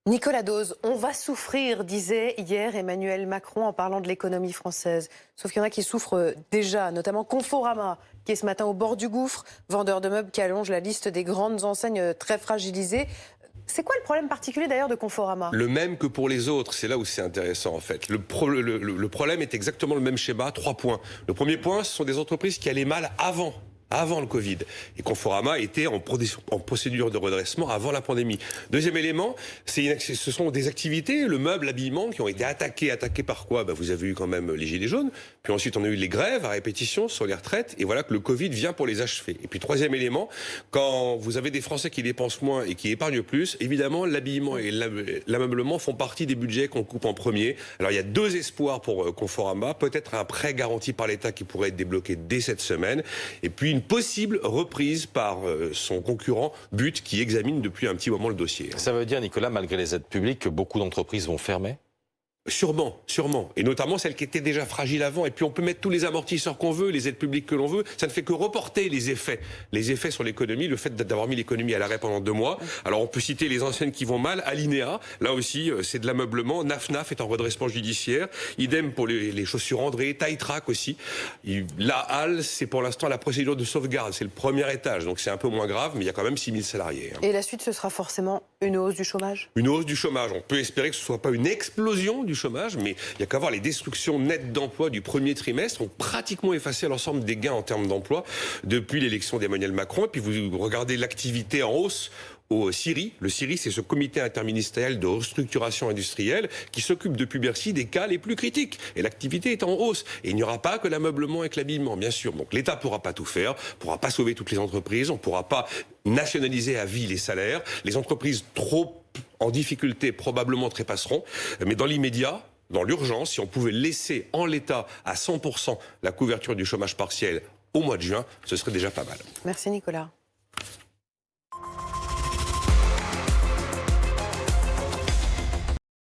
Nicolas Dose, on va souffrir, disait hier Emmanuel Macron en parlant de l'économie française. Sauf qu'il y en a qui souffrent déjà, notamment Conforama, qui est ce matin au bord du gouffre, vendeur de meubles qui allonge la liste des grandes enseignes très fragilisées. C'est quoi le problème particulier d'ailleurs de Conforama? Le même que pour les autres, c'est là où c'est intéressant en fait. Le problème est exactement le même schéma, 3 points. Le premier point, ce sont des entreprises qui allaient mal avant le Covid. Et Conforama était en procédure de redressement avant la pandémie. Deuxième élément, ce sont des activités, le meuble, l'habillement, qui ont été attaqués. Attaqués par quoi? Vous avez eu quand même les gilets jaunes. Puis ensuite, on a eu les grèves à répétition sur les retraites. Et voilà que le Covid vient pour les achever. Et puis troisième élément, quand vous avez des Français qui dépensent moins et qui épargnent plus, évidemment, l'habillement et l'ameublement font partie des budgets qu'on coupe en premier. Alors il y a deux espoirs pour Conforama. Peut-être un prêt garanti par l'État qui pourrait être débloqué dès cette semaine. Et puis une possible reprise par son concurrent But, qui examine depuis un petit moment le dossier. Ça veut dire, Nicolas, malgré les aides publiques, que beaucoup d'entreprises vont fermer? Sûrement. Et notamment celles qui étaient déjà fragiles avant. Et puis on peut mettre tous les amortisseurs qu'on veut, les aides publiques que l'on veut. Ça ne fait que reporter les effets. Les effets sur l'économie, le fait d'avoir mis l'économie à l'arrêt pendant 2 mois. Alors on peut citer les enseignes qui vont mal. Alinéa, là aussi, c'est de l'ameublement. Naf est en redressement judiciaire. Idem pour les chaussures André. Taïtrac aussi. La Halle, c'est pour l'instant la procédure de sauvegarde. C'est le premier étage. Donc c'est un peu moins grave, mais il y a quand même 6000 salariés. Et la suite, ce sera forcément une hausse du chômage? Une hausse du chômage. On peut espérer que ce ne soit pas une explosion du chômage, mais il n'y a qu'à voir les destructions nettes d'emplois du premier trimestre ont pratiquement effacé l'ensemble des gains en termes d'emploi depuis l'élection d'Emmanuel Macron. Et puis vous regardez l'activité en hausse au CIRI. Le CIRI, c'est ce comité interministériel de restructuration industrielle qui s'occupe depuis Bercy des cas les plus critiques. Et l'activité est en hausse. Et il n'y aura pas que l'ameublement et que l'habillement, bien sûr. Donc l'État ne pourra pas tout faire, ne pourra pas sauver toutes les entreprises, on ne pourra pas nationaliser à vie les salaires. Les entreprises trop en difficulté probablement trépasseront. Mais dans l'immédiat, dans l'urgence, si on pouvait laisser en l'état à 100% la couverture du chômage partiel au mois de juin, ce serait déjà pas mal. Merci Nicolas.